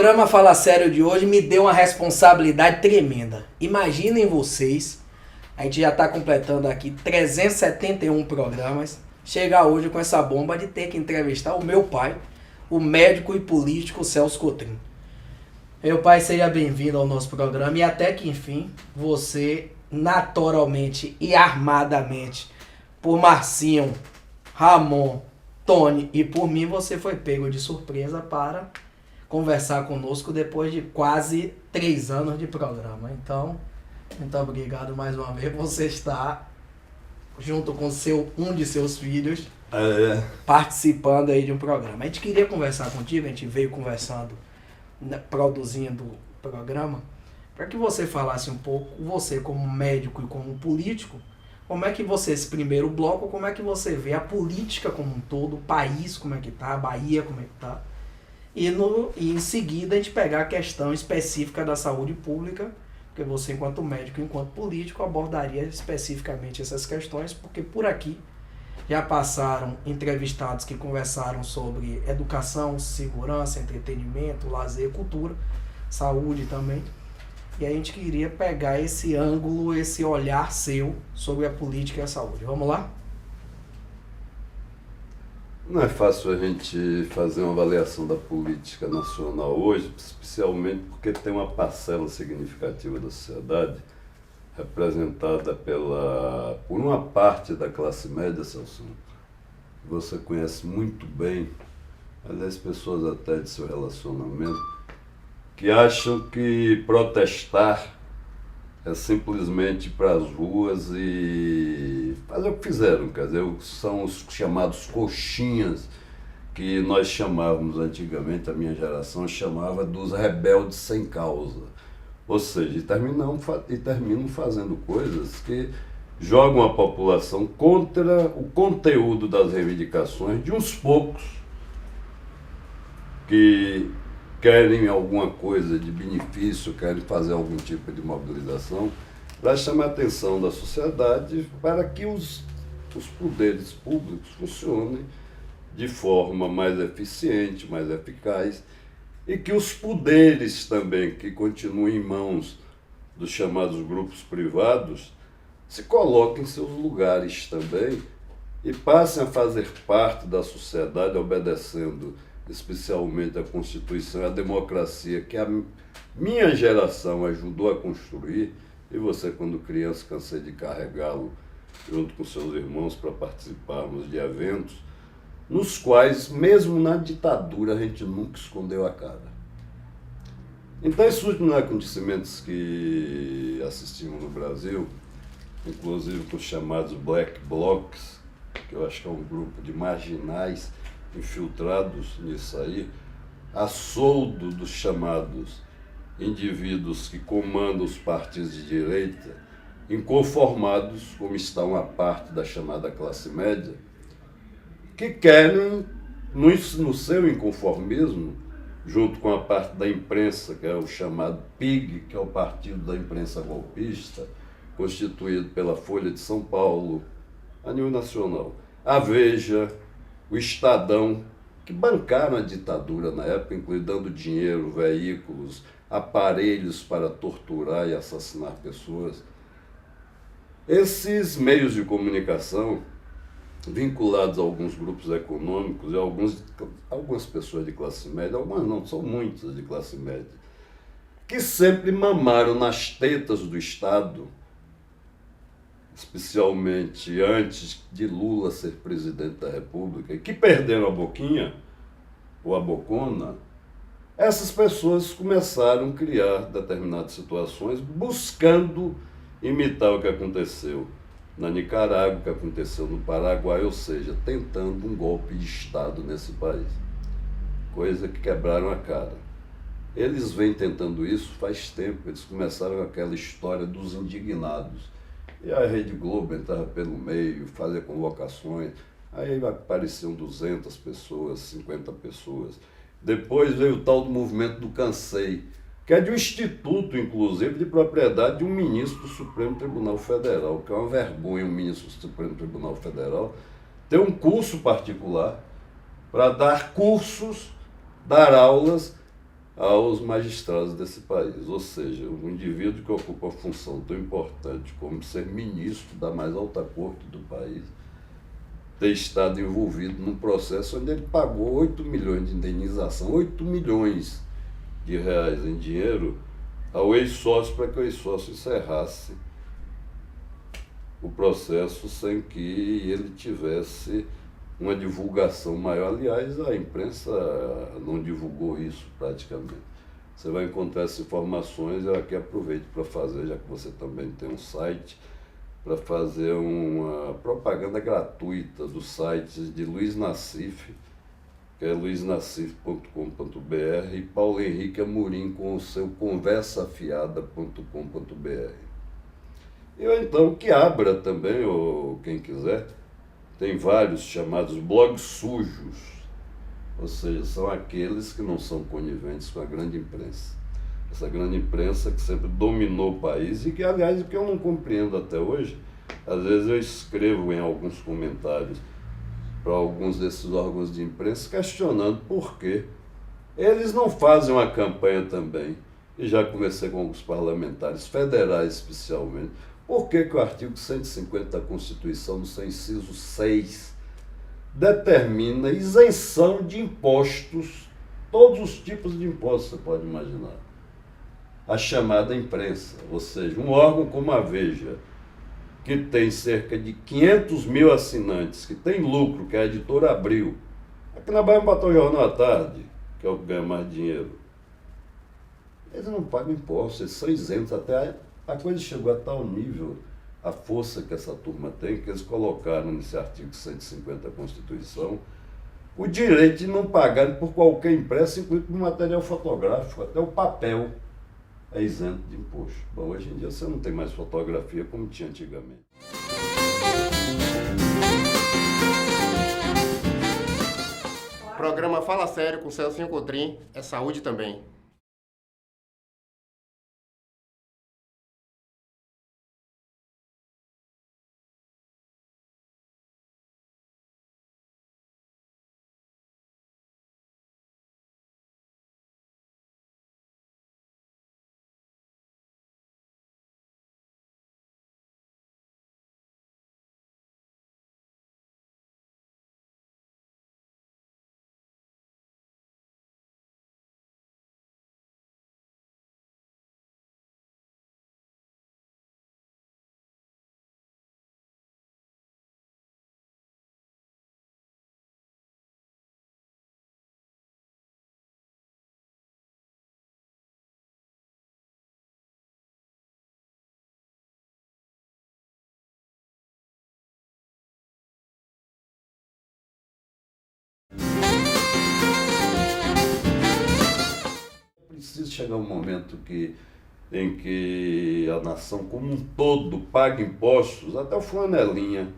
programa Fala Sério de hoje me deu uma responsabilidade tremenda. Imaginem vocês, a gente já está completando aqui 371 programas, chegar hoje com essa bomba de ter que entrevistar o meu pai, o médico e político Celso Cotrim. Meu pai, seja bem-vindo ao nosso programa e até que enfim, você naturalmente e armadamente, por Marcinho, Ramon, Tony e por mim, você foi pego de surpresa para conversar conosco depois de quase 3 anos de programa. Então, muito obrigado mais uma vez. Você está junto com um de seus filhos participando aí de um programa. A gente queria conversar contigo, a gente veio conversando, produzindo o programa, para que você falasse um pouco, você como médico e como político, como é que você, esse primeiro bloco, como é que você vê a política como um todo, o país como é que tá, a Bahia como é que tá, e em seguida a gente pegar a questão específica da saúde pública, porque você enquanto médico, enquanto político, abordaria especificamente essas questões, porque por aqui já passaram entrevistados que conversaram sobre educação, segurança, entretenimento, lazer, cultura, saúde também. E a gente queria pegar esse ângulo, esse olhar seu sobre a política e a saúde. Vamos lá? Não é fácil a gente fazer uma avaliação da política nacional hoje, especialmente porque tem uma parcela significativa da sociedade representada por uma parte da classe média, Celso, que você conhece muito bem, aliás, pessoas até de seu relacionamento, que acham que protestar é simplesmente ir para as ruas e fazer o que fizeram, quer dizer, são os chamados coxinhas, que nós chamávamos antigamente, a minha geração chamava dos rebeldes sem causa. Ou seja, e terminam fazendo coisas que jogam a população contra o conteúdo das reivindicações de uns poucos que querem alguma coisa de benefício, querem fazer algum tipo de mobilização para chamar a atenção da sociedade para que os poderes públicos funcionem de forma mais eficiente, mais eficaz, e que os poderes também, que continuem em mãos dos chamados grupos privados, se coloquem em seus lugares também e passem a fazer parte da sociedade, obedecendo especialmente a Constituição e a democracia que a minha geração ajudou a construir, e você, quando criança, cansei de carregá-lo junto com seus irmãos para participarmos de eventos, nos quais, mesmo na ditadura, a gente nunca escondeu a cara. Então, esses últimos acontecimentos que assistimos no Brasil, inclusive com os chamados Black Blocs, que eu acho que é um grupo de marginais infiltrados nisso aí, a soldo dos chamados indivíduos que comandam os partidos de direita, inconformados, como está uma parte da chamada classe média, que querem, no seu inconformismo, junto com a parte da imprensa, que é o chamado PIG, que é o Partido da Imprensa Golpista, constituído pela Folha de São Paulo, a nível nacional, a Veja, o Estadão, que bancaram a ditadura na época, incluindo dando dinheiro, veículos, aparelhos para torturar e assassinar pessoas. Esses meios de comunicação, vinculados a alguns grupos econômicos e algumas pessoas de classe média, algumas não, são muitas de classe média, que sempre mamaram nas tetas do Estado, especialmente antes de Lula ser presidente da República, e que perderam a boquinha, ou a bocona, essas pessoas começaram a criar determinadas situações, buscando imitar o que aconteceu na Nicarágua, o que aconteceu no Paraguai, ou seja, tentando um golpe de Estado nesse país, coisa que quebraram a cara. Eles vêm tentando isso faz tempo, eles começaram com aquela história dos indignados, e a Rede Globo entrava pelo meio, fazia convocações, aí apareciam 200 pessoas, 50 pessoas. Depois veio o tal do movimento do Cansei, que é de um instituto, inclusive, de propriedade de um ministro do Supremo Tribunal Federal, que é uma vergonha um ministro do Supremo Tribunal Federal ter um curso particular para dar cursos, dar aulas aos magistrados desse país. Ou seja, um indivíduo que ocupa uma função tão importante como ser ministro da mais alta corte do país, ter estado envolvido num processo onde ele pagou 8 milhões de indenização, 8 milhões de reais em dinheiro, ao ex-sócio para que o ex-sócio encerrasse o processo sem que ele tivesse uma divulgação maior. Aliás, a imprensa não divulgou isso praticamente. Você vai encontrar essas informações, eu aqui aproveito para fazer, já que você também tem um site, para fazer uma propaganda gratuita do site de Luiz Nassif, que é luiznassif.com.br, e Paulo Henrique Amorim com o seu conversafiada.com.br. Eu então que abra também, ou quem quiser, tem vários chamados blogs sujos, ou seja, são aqueles que não são coniventes com a grande imprensa. Essa grande imprensa que sempre dominou o país e que, aliás, o que eu não compreendo até hoje, às vezes eu escrevo em alguns comentários para alguns desses órgãos de imprensa questionando por que eles não fazem uma campanha também, e já conversei com alguns parlamentares federais especialmente, por que o artigo 150 da Constituição, no seu inciso 6, determina isenção de impostos, todos os tipos de impostos, você pode imaginar. A chamada imprensa, ou seja, um órgão como a Veja, que tem cerca de 500 mil assinantes, que tem lucro, que é a editora Abril. Aqui na Bahia botou o Jornal à Tarde, que é o que ganha mais dinheiro. Eles não pagam impostos, eles são isentos. Até a coisa chegou a tal nível, a força que essa turma tem, que eles colocaram nesse artigo 150 da Constituição, o direito de não pagar por qualquer impresso, incluindo por material fotográfico, até o papel é isento de imposto. Bom, hoje em dia você não tem mais fotografia como tinha antigamente. Programa Fala Sério com Celcinho Cotrim é saúde também. Precisa chegar um momento em que a nação como um todo paga impostos, até o flanelinha,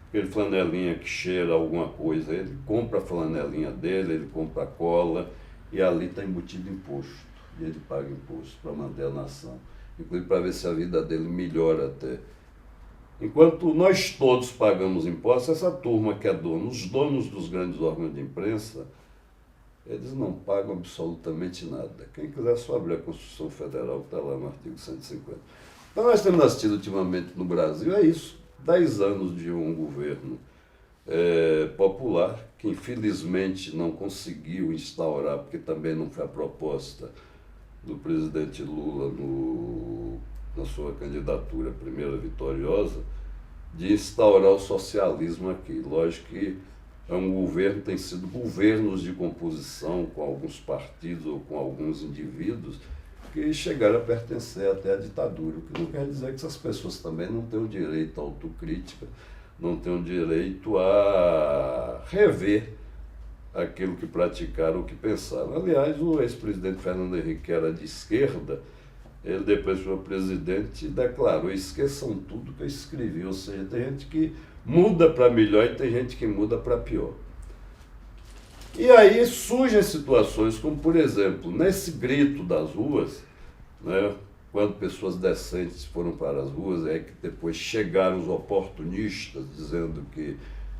aquele flanelinha que cheira alguma coisa, ele compra a flanelinha dele, ele compra a cola, e ali está embutido imposto, e ele paga imposto para manter a nação, inclusive para ver se a vida dele melhora até. Enquanto nós todos pagamos impostos, essa turma que é os donos dos grandes órgãos de imprensa, eles não pagam absolutamente nada. Quem quiser só abrir a Constituição Federal, está lá no artigo 150. Então nós temos assistido ultimamente no Brasil, é isso, 10 anos de um governo popular, que infelizmente não conseguiu instaurar, porque também não foi a proposta do presidente Lula na sua candidatura primeira vitoriosa, de instaurar o socialismo aqui. Lógico que é um governo, tem sido governos de composição com alguns partidos ou com alguns indivíduos que chegaram a pertencer até à ditadura, o que não quer dizer que essas pessoas também não têm o direito à autocrítica, não têm o direito a rever aquilo que praticaram, o que pensaram. Aliás, o ex-presidente Fernando Henrique, que era de esquerda, ele depois foi presidente e declarou: esqueçam tudo que eu escrevi. Ou seja, tem gente que muda para melhor e tem gente que muda para pior. E aí surgem situações como, por exemplo, nesse grito das ruas, né, quando pessoas decentes foram para as ruas, é que depois chegaram os oportunistas dizendo que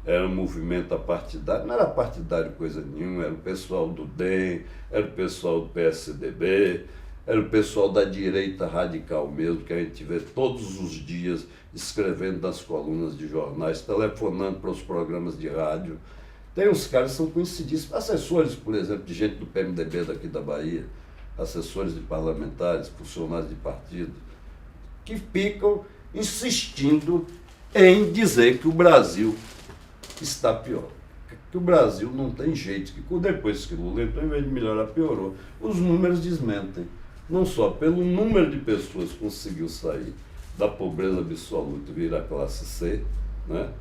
era um movimento apartidário, não era partidário coisa nenhuma, era o pessoal do DEM, era o pessoal do PSDB, era o pessoal da direita radical mesmo, que a gente vê todos os dias escrevendo nas colunas de jornais, telefonando para os programas de rádio. Tem uns caras que são conhecidíssimos, assessores, por exemplo, de gente do PMDB daqui da Bahia, assessores de parlamentares, funcionários de partido, que ficam insistindo em dizer que o Brasil está pior, que o Brasil não tem jeito, que depois que Lula entrou, em vez de melhorar, piorou. Os números desmentem, não só pelo número de pessoas que conseguiu sair da pobreza absoluta e vir à classe C, né?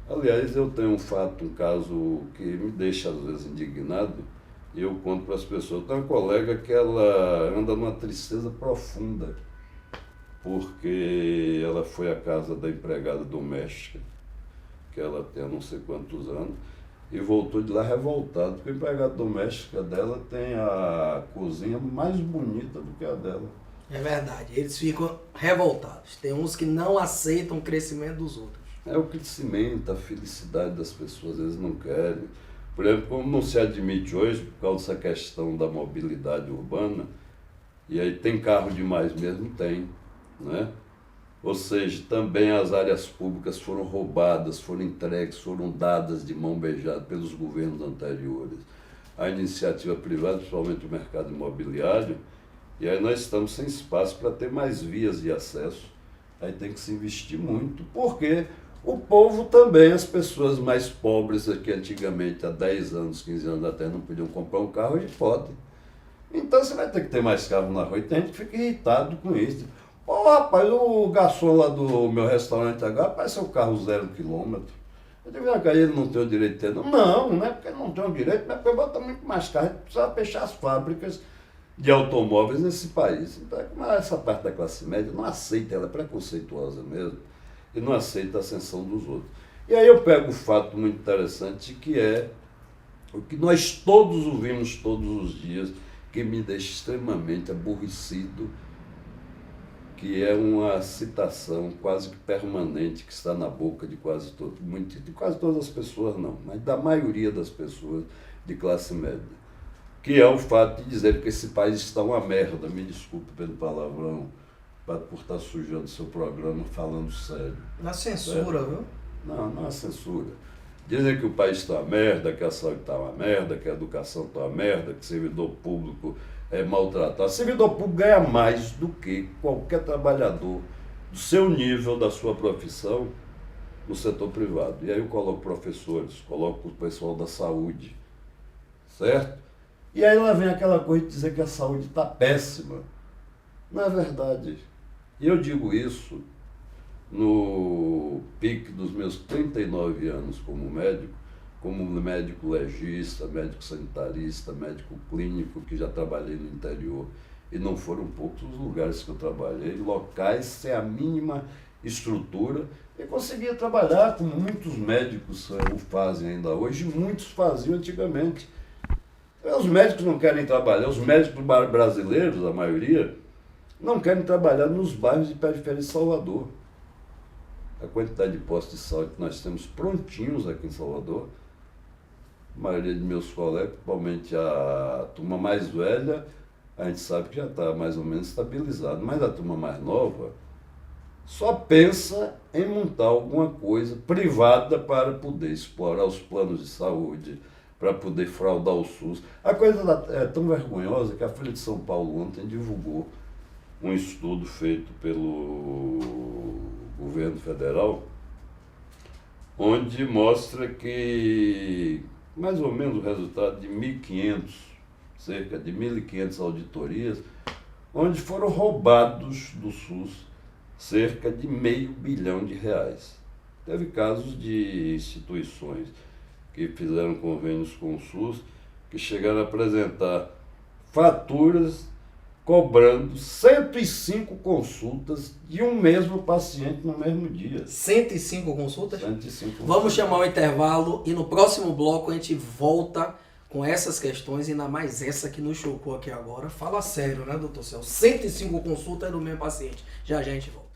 Aliás, eu tenho um caso que me deixa às vezes indignado, e eu conto para as pessoas. Eu tenho uma colega que ela anda numa tristeza profunda, porque ela foi à casa da empregada doméstica, que ela tem há não sei quantos anos, e voltou de lá revoltada, porque a empregada doméstica dela tem a cozinha mais bonita do que a dela. É verdade, eles ficam revoltados. Tem uns que não aceitam o crescimento dos outros. É o crescimento, a felicidade das pessoas, eles não querem. Por exemplo, como não se admite hoje, por causa dessa questão da mobilidade urbana, e aí tem carro demais mesmo, tem, né? Ou seja, também as áreas públicas foram roubadas, foram entregues, foram dadas de mão beijada pelos governos anteriores. A iniciativa privada, principalmente o mercado imobiliário, e aí nós estamos sem espaço para ter mais vias de acesso. Aí tem que se investir muito, porque o povo também, as pessoas mais pobres, que antigamente, há 10 anos, 15 anos até, não podiam comprar um carro, hoje podem. Então você vai ter que ter mais carro na rua, e tem gente que fica irritado com isso. Pô, rapaz, o garçom lá do meu restaurante agora parece um carro 0 quilômetro. Eu digo, ele não tem o direito de ter. Não, não é porque ele não tem o direito, mas porque bota muito mais carro, precisa fechar as fábricas de automóveis nesse país. Então, essa parte da classe média não aceita, ela é preconceituosa mesmo, e não aceita a ascensão dos outros. E aí eu pego um fato muito interessante, que é o que nós todos ouvimos todos os dias, que me deixa extremamente aborrecido, que é uma citação quase que permanente que está na boca de quase todas as pessoas não, mas da maioria das pessoas de classe média, que é o fato de dizer que esse país está uma merda. Me desculpe pelo palavrão, por estar sujando seu programa falando sério. Na censura, viu? Não é censura. Dizem que o país está uma merda, que a saúde está uma merda, que a educação está uma merda, que o servidor público é maltratado. O servidor público ganha mais do que qualquer trabalhador do seu nível, da sua profissão, no setor privado. E aí eu coloco professores, coloco o pessoal da saúde, certo? E aí lá vem aquela coisa de dizer que a saúde está péssima. Não é verdade. E eu digo isso no pique dos meus 39 anos como médico legista, médico sanitarista, médico clínico, que já trabalhei no interior. E não foram poucos os lugares que eu trabalhei, locais sem a mínima estrutura, e conseguia trabalhar, como muitos médicos o fazem ainda hoje, muitos faziam antigamente. Os médicos não querem trabalhar, os médicos brasileiros, a maioria, não querem trabalhar nos bairros de periferia de Salvador. A quantidade de postos de saúde que nós temos prontinhos aqui em Salvador, a maioria de meus colegas, principalmente a turma mais velha, a gente sabe que já está mais ou menos estabilizado, mas a turma mais nova só pensa em montar alguma coisa privada para poder explorar os planos de saúde, para poder fraudar o SUS. A coisa é tão vergonhosa que a Folha de São Paulo ontem divulgou um estudo feito pelo governo federal, onde mostra que mais ou menos o resultado de 1.500, cerca de 1.500 auditorias, onde foram roubados do SUS cerca de R$500 bilhão. Teve casos de instituições que fizeram convênios com o SUS, que chegaram a apresentar faturas cobrando 105 consultas de um mesmo paciente no mesmo dia. 105 consultas? 105 Vamos consultas. chamar o intervalo e no próximo bloco a gente volta com essas questões, ainda mais essa que nos chocou aqui agora. Fala sério, né, doutor Celso? 105 consultas do mesmo paciente. Já a gente volta.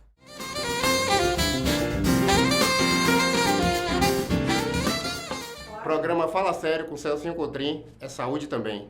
programa Fala Sério com Celcinho Cotrim é saúde também.